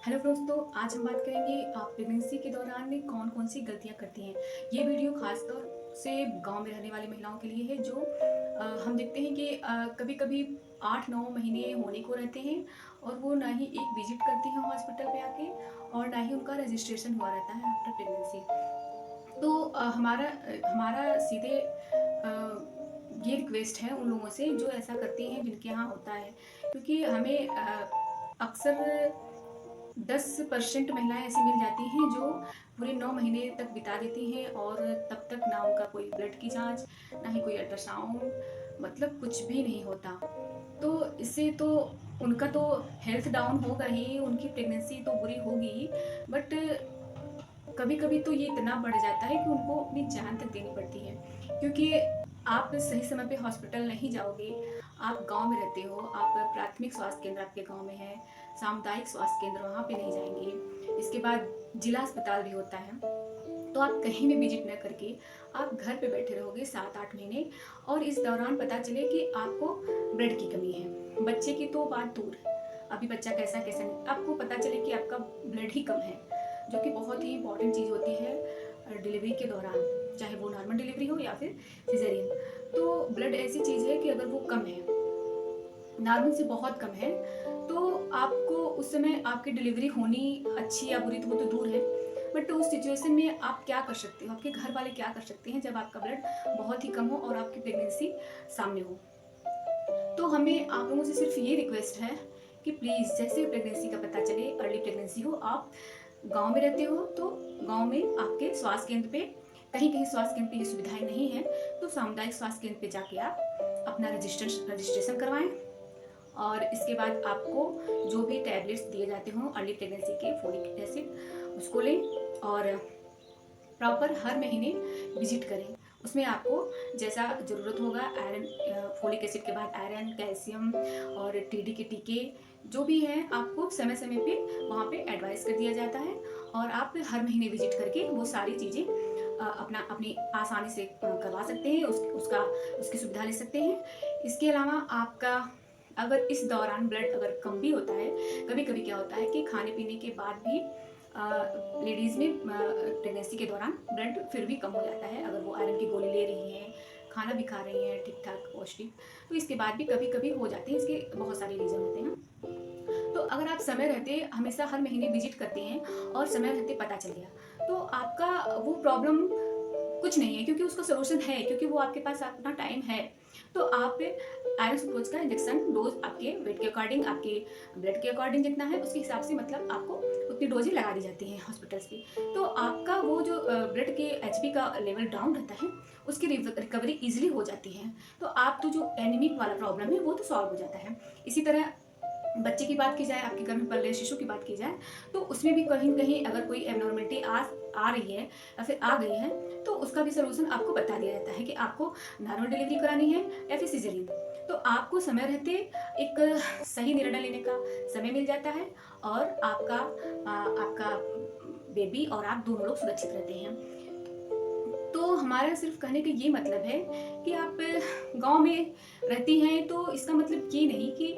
Hello दोस्तों, आज हम बात करेंगे आप प्रेगनेंसी के दौरान में कौन कौन सी गलतियां करती हैं। ये वीडियो खास तौर से गांव में रहने वाली महिलाओं के लिए है जो हम देखते हैं कि कभी कभी 8-9 महीने होने को रहते हैं और वो ना ही एक विजिट करती हैं हॉस्पिटल पे आके और ना ही उनका रजिस्ट्रेशन हुआ रहता है आफ्टर प्रेगनेंसी। तो हमारा सीधे ये रिक्वेस्ट है उन लोगों से जो ऐसा करती हैं जिनके यहाँ होता है, क्योंकि हमें अक्सर 10% महिलाएं ऐसी मिल जाती हैं जो पूरे 9 महीने तक बिता देती हैं और तब तक ना उनका कोई ब्लड की जांच, ना ही कोई अल्ट्रासाउंड, मतलब कुछ भी नहीं होता। तो इससे तो उनका तो हेल्थ डाउन होगा ही, उनकी प्रेगनेंसी तो बुरी होगी ही, बट कभी कभी तो ये इतना बढ़ जाता है कि उनको अपनी जान तक देनी पड़ती है, क्योंकि आप सही समय पे हॉस्पिटल नहीं जाओगे। आप गांव में रहते हो, आप प्राथमिक स्वास्थ्य केंद्र आपके गांव में है, सामुदायिक स्वास्थ्य केंद्र वहाँ पे नहीं जाएंगे, इसके बाद जिला अस्पताल भी होता है, तो आप कहीं भी विजिट न करके आप घर पे बैठे रहोगे 7-8 महीने और इस दौरान पता चले कि आपको ब्लड की कमी है। बच्चे की तो बात दूर है, अभी बच्चा कैसा कैसा नहीं, आपको पता चले कि आपका ब्लड ही कम है, जो कि बहुत ही इंपॉर्टेंट चीज़ होती है डिलीवरी के दौरान, चाहे वो नॉर्मल डिलीवरी हो या फिर सिजेरियन। तो ब्लड ऐसी चीज़ है कि अगर वो कम है, नॉर्मल से बहुत कम है, तो आपको उस समय आपकी डिलीवरी होनी अच्छी या बुरी तो वो तो दूर है, बट उस सिचुएशन में आप क्या कर सकते हो, आपके घर वाले क्या कर सकते हैं जब आपका ब्लड बहुत ही कम हो और आपकी प्रेगनेंसी सामने हो। तो हमें आप लोगों से सिर्फ ये रिक्वेस्ट है कि प्लीज़ जैसे प्रेगनेंसी का पता चले, अर्ली प्रेगनेंसी हो, आप गांव में रहते हो तो गांव में आपके स्वास्थ्य केंद्र पे, कहीं कहीं स्वास्थ्य केंद्र पे ये सुविधाएं नहीं है, तो सामुदायिक स्वास्थ्य केंद्र पे जाके आप अपना रजिस्ट्रेशन करवाएं और इसके बाद आपको जो भी टैबलेट्स दिए जाते हों अर्ली प्रेगनेंसी के, फोलिक एसिड, उसको लें और प्रॉपर हर महीने विजिट करें। उसमें आपको जैसा ज़रूरत होगा, आयरन, फोलिक एसिड के बाद आयरन, कैल्शियम और टीडी के टीके जो भी हैं आपको समय समय पे वहाँ पे एडवाइस कर दिया जाता है और आप हर महीने विजिट करके वो सारी चीज़ें अपनी आसानी से करवा सकते हैं, उसकी सुविधा ले सकते हैं। इसके अलावा आपका अगर इस दौरान ब्लड अगर कम भी होता है, कभी कभी क्या होता है कि खाने पीने के बाद भी लेडीज़ में प्रेगनेंसी के दौरान ब्लड फिर भी कम हो जाता है, अगर वो आयरन की गोली ले रही हैं, खाना भी खा रही हैं ठीक ठाक पौष्टिक, तो इसके बाद भी कभी कभी हो जाते हैं। इसके बहुत सारे रीज़न होते हैं। तो अगर आप समय रहते हमेशा हर महीने विजिट करते हैं और समय रहते पता चल गया, तो आपका वो प्रॉब्लम कुछ नहीं है, क्योंकि उसका सोल्यूशन है, क्योंकि वो आपके पास अपना टाइम है। तो आप आयरन सुक्रोज का इंजेक्शन डोज आपके वेट के अकॉर्डिंग, आपके ब्लड के अकॉर्डिंग जितना है उसके हिसाब से, मतलब आपको उतनी डोजें लगा दी जाती हैं हॉस्पिटल्स की। तो आपका वो जो ब्लड के एचपी का लेवल डाउन रहता है उसकी रिकवरी इजीली हो जाती है। तो आप तो जो एनीमिक वाला प्रॉब्लम है वो तो सॉल्व हो जाता है। इसी तरह बच्चे की बात की जाए, आपके घर में पल रहे शिशु की बात की जाए, तो उसमें भी कहीं कहीं अगर कोई एबनॉर्मलिटी आ रही है या फिर आ गई है, तो उसका भी सोल्यूशन आपको बता दिया जाता है कि आपको नॉर्मल डिलीवरी करानी है या फिर सिजेरियन। तो आपको समय रहते एक सही निर्णय लेने का समय मिल जाता है और आपका बेबी और आप दोनों लोग सुरक्षित रहते हैं। तो हमारा सिर्फ कहने का ये मतलब है कि आप गांव में रहती हैं तो इसका मतलब ये नहीं कि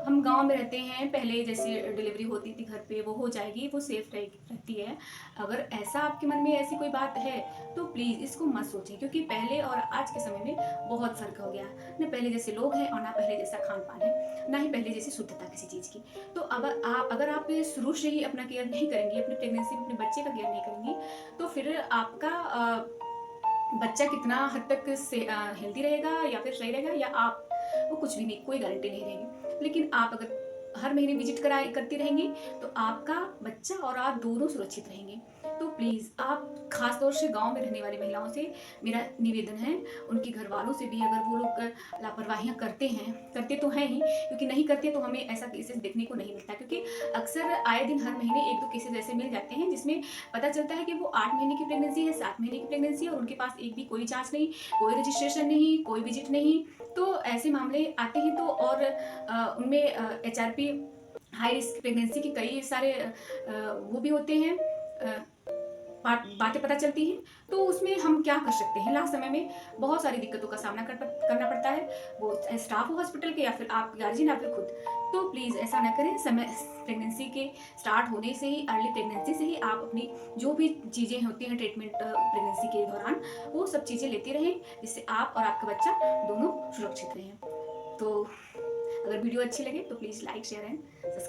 हम गांव में रहते हैं, पहले जैसे डिलीवरी होती थी घर पे वो हो जाएगी, वो सेफ रहती है। अगर ऐसा आपके मन में ऐसी कोई बात है तो प्लीज़ इसको मत सोचें, क्योंकि पहले और आज के समय में बहुत फ़र्क हो गया। न पहले जैसे लोग हैं और ना पहले जैसा खान पान है, ना ही पहले जैसी शुद्धता किसी चीज़ की। तो अगर आप शुरू से ही अपना केयर नहीं करेंगी, अपनी प्रेगनेंसी में अपने बच्चे का केयर नहीं करेंगी, तो फिर आपका बच्चा कितना हद तक से हेल्दी रहेगा या फिर सही रहेगा, या आप, वो कुछ भी नहीं, कोई गारंटी नहीं रहेगी। लेकिन आप अगर हर महीने विजिट करती रहेंगी तो आपका बच्चा और आप दोनों सुरक्षित रहेंगे। तो प्लीज़ आप खास तौर से गांव में रहने वाली महिलाओं से मेरा निवेदन है, उनके घर वालों से भी, अगर वो लोग लापरवाहियां करते हैं, करते तो हैं ही, क्योंकि नहीं करते तो हमें ऐसा केसेस देखने को नहीं मिलता, क्योंकि अक्सर आए दिन हर महीने 1-2 केसेस ऐसे मिल जाते हैं जिसमें पता चलता है कि वो 8 महीने की प्रेगनेंसी है, 7 महीने की प्रेगनेंसी है और उनके पास एक भी कोई जांच नहीं, कोई रजिस्ट्रेशन नहीं, कोई विजिट नहीं। तो ऐसे मामले आते हैं, तो और उनमें एचआरपी, हाई रिस्क प्रेगनेंसी के कई सारे वो भी होते हैं, बातें पता चलती हैं, तो उसमें हम क्या कर सकते हैं। लास्ट समय में बहुत सारी दिक्कतों का सामना करना पड़ता है, वो स्टाफ हो हॉस्पिटल के या फिर आप गार्जियन या फिर खुद। तो प्लीज़ ऐसा ना करें। समय प्रेगनेंसी के स्टार्ट होने से ही, अर्ली प्रेगनेंसी से ही आप अपनी जो भी चीज़ें होती हैं ट्रीटमेंट प्रेगनेंसी के दौरान, वो सब चीज़ें लेते रहें, जिससे आप और आपका बच्चा दोनों सुरक्षित रहें। तो अगर वीडियो अच्छी लगे तो please like, share and subscribe.